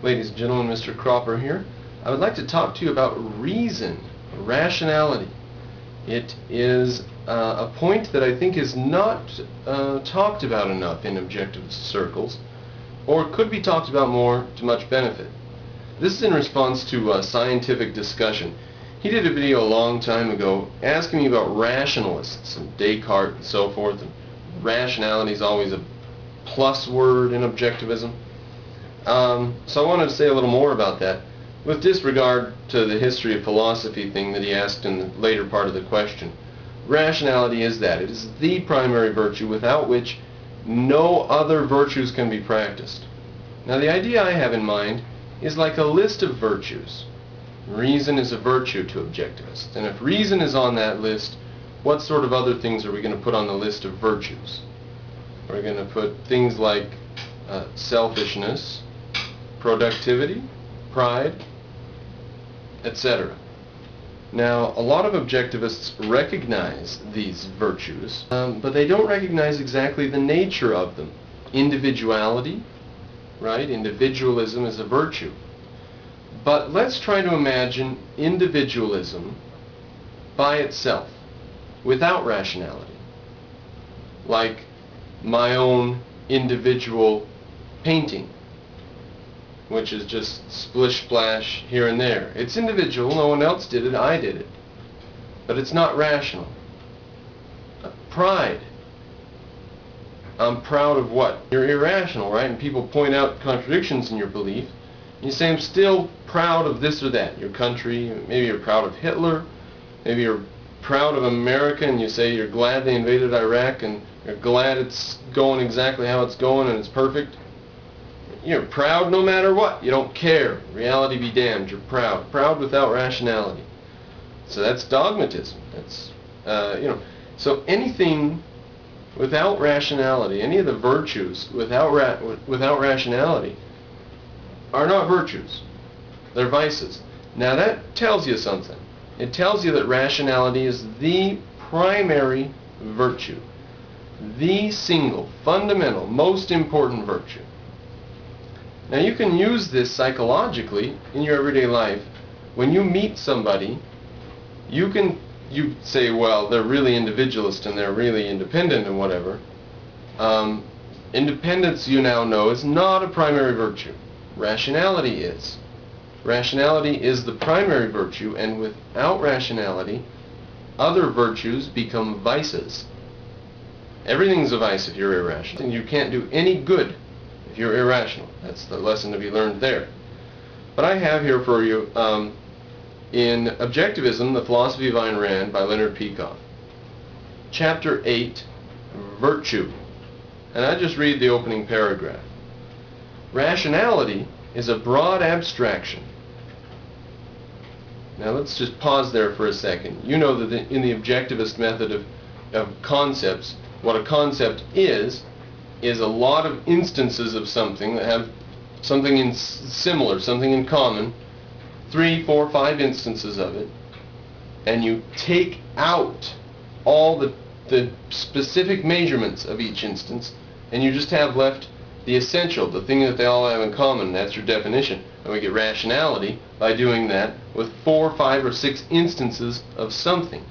Ladies and gentlemen, Mr. Cropper here. I would like to talk to you about reason, rationality. It is a point that I think is not talked about enough in objectivist circles, or could be talked about more to much benefit. This is in response to scientific discussion. He did a video a long time ago asking me about rationalists and Descartes and so forth, and rationality is always a plus word in objectivism. So I wanted to say a little more about that, with disregard to the history of philosophy thing that he asked in the later part of the question. Rationality is that. It is the primary virtue without which no other virtues can be practiced. Now the idea I have in mind is like a list of virtues. Reason is a virtue to objectivists. And if reason is on that list, what sort of other things are we going to put on the list of virtues? We're going to put things like selfishness, productivity, pride, etc. Now, a lot of objectivists recognize these virtues, but they don't recognize exactly the nature of them. Individuality, right? Individualism is a virtue. But let's try to imagine individualism by itself, without rationality. Like my own individual painting, which is just splish splash here and there. It's individual, no one else did it, I did it. But it's not rational. Pride. I'm proud of what? You're irrational, right? And people point out contradictions in your belief. You say, I'm still proud of this or that. Your country, maybe you're proud of Hitler, maybe you're proud of America and you say you're glad they invaded Iraq and you're glad it's going exactly how it's going and it's perfect. You're proud no matter what. You don't care. Reality be damned. You're proud. Proud without rationality. So that's dogmatism. That's, so anything without rationality, any of the virtues without rationality are not virtues. They're vices. Now that tells you something. It tells you that rationality is the primary virtue. The single, fundamental, most important virtue. Now you can use this psychologically in your everyday life. When you meet somebody, you say, well, they're really individualist and they're really independent and whatever. Independence, you now know, is not a primary virtue. Rationality is. Rationality is the primary virtue, and without rationality, other virtues become vices. Everything's a vice if you're irrational, and you can't do any good if you're irrational. That's the lesson to be learned there. But I have here for you, in Objectivism, The Philosophy of Ayn Rand by Leonard Peikoff, Chapter 8, Virtue. And I just read the opening paragraph. Rationality is a broad abstraction. Now let's just pause there for a second. You know that in the objectivist method of concepts, what a concept is a lot of instances of something that have something similar, something in common, 3, 4, 5 instances of it, and you take out all the specific measurements of each instance, and you just have left the essential, the thing that they all have in common. That's your definition. And we get rationality by doing that with 4, 5, or 6 instances of something.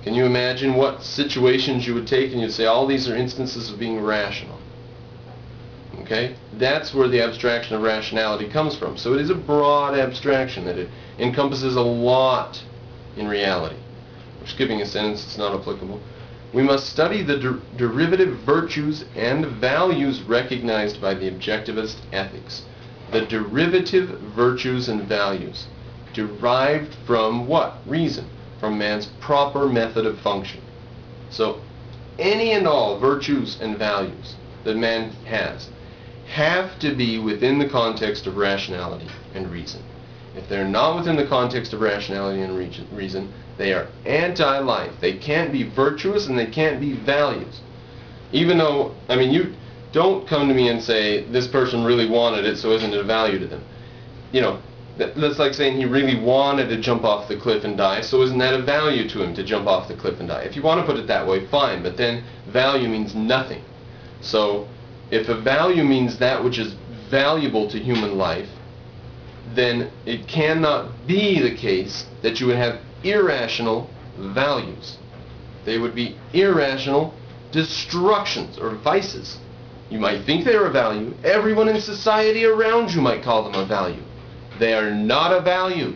Can you imagine what situations you would take and you'd say all these are instances of being rational? Okay? That's where the abstraction of rationality comes from. So it is a broad abstraction that it encompasses a lot in reality. We're skipping a sentence, it's not applicable. We must study the derivative virtues and values recognized by the objectivist ethics. The derivative virtues and values derived from what? Reason. From man's proper method of function. So any and all virtues and values that man has have to be within the context of rationality and reason. If they're not within the context of rationality and reason, they are anti-life. They can't be virtuous and they can't be values. Even though, I mean, you don't come to me and say, this person really wanted it, so isn't it a value to them? You know, that's like saying he really wanted to jump off the cliff and die, so isn't that a value to him to jump off the cliff and die? If you want to put it that way, fine, but then value means nothing. So if a value means that which is valuable to human life, then it cannot be the case that you would have irrational values. They would be irrational destructions or vices. You might think they're a value. Everyone in society around you might call them a value. They are not a value.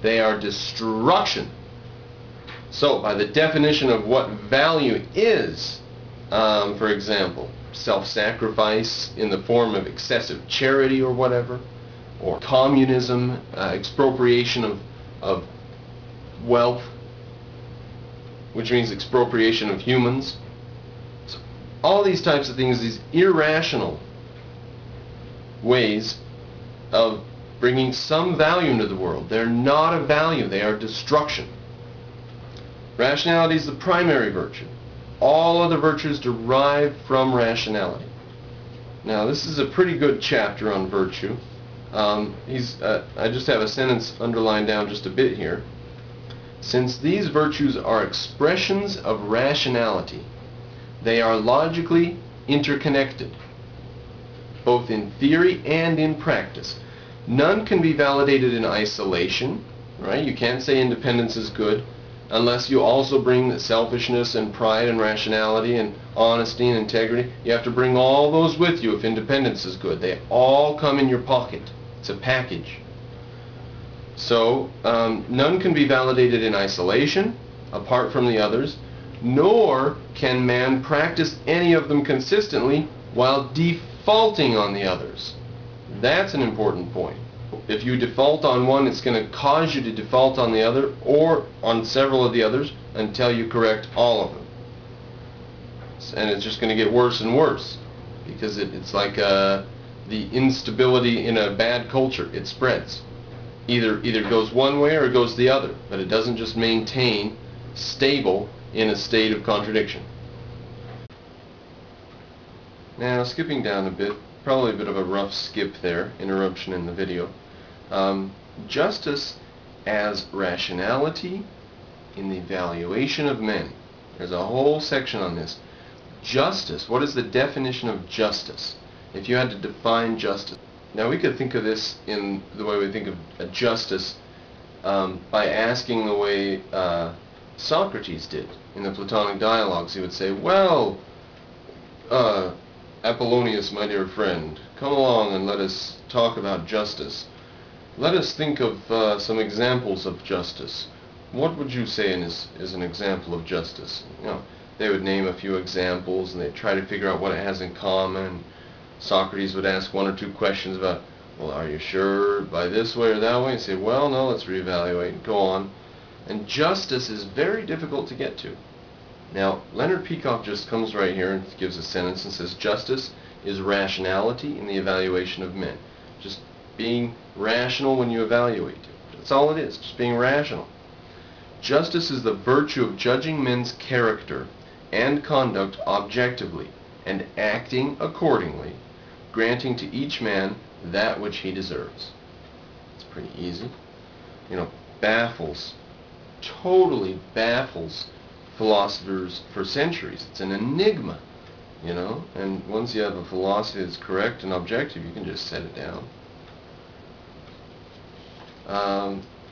They are destruction. So, by the definition of what value is, for example, self-sacrifice in the form of excessive charity or whatever, or communism, expropriation of wealth, which means expropriation of humans. So all these types of things, these irrational ways of bringing some value into the world. They're not a value, they are destruction. Rationality is the primary virtue. All other virtues derive from rationality. Now, this is a pretty good chapter on virtue. I just have a sentence underlined down just a bit here. Since these virtues are expressions of rationality, they are logically interconnected, both in theory and in practice. None can be validated in isolation, right? You can't say independence is good unless you also bring selfishness and pride and rationality and honesty and integrity. You have to bring all those with you if independence is good. They all come in your pocket. It's a package. So, none can be validated in isolation, apart from the others, nor can man practice any of them consistently while defaulting on the others. That's an important point. If you default on one, it's going to cause you to default on the other, or on several of the others, until you correct all of them. And it's just going to get worse and worse, because it's like the instability in a bad culture. It spreads. Either goes one way or it goes the other, but it doesn't just maintain stable in a state of contradiction. Now, skipping down a bit, probably a bit of a rough skip there, interruption in the video. Justice as rationality in the evaluation of men. There's a whole section on this. Justice, what is the definition of justice? If you had to define justice. Now, we could think of this in the way we think of justice by asking the way Socrates did in the Platonic dialogues. He would say, well, Apollonius, my dear friend, come along and let us talk about justice. Let us think of some examples of justice. What would you say is an example of justice? You know, they would name a few examples and they'd try to figure out what it has in common. Socrates would ask one or two questions about, well, are you sure by this way or that way? And say, well, no, let's reevaluate and go on. And justice is very difficult to get to. Now, Leonard Peacock just comes right here and gives a sentence and says, justice is rationality in the evaluation of men. Just being rational when you evaluate. That's all it is, just being rational. Justice is the virtue of judging men's character and conduct objectively and acting accordingly, granting to each man that which he deserves. It's pretty easy. You know, baffles, totally baffles philosophers for centuries. It's an enigma, you know, and once you have a philosophy that's correct and objective, you can just set it down.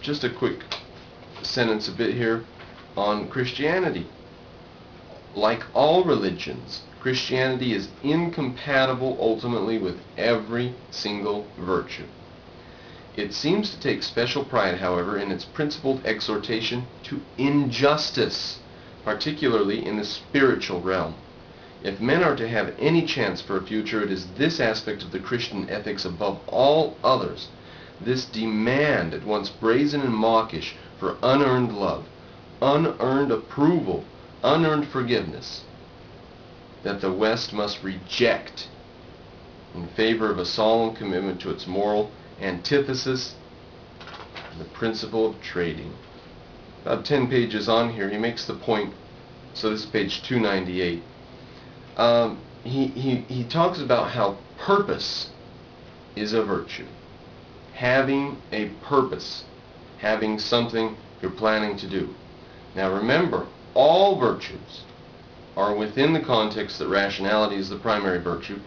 Just a quick sentence a bit here on Christianity. Like all religions, Christianity is incompatible ultimately with every single virtue. It seems to take special pride, however, in its principled exhortation to injustice, particularly in the spiritual realm. If men are to have any chance for a future, it is this aspect of the Christian ethics above all others, this demand at once brazen and mawkish for unearned love, unearned approval, unearned forgiveness, that the West must reject in favor of a solemn commitment to its moral antithesis, the principle of trading. About 10 pages on here, he makes the point, so this is page 298. He talks about how purpose is a virtue. Having a purpose, having something you're planning to do. Now remember, all virtues are within the context that rationality is the primary virtue.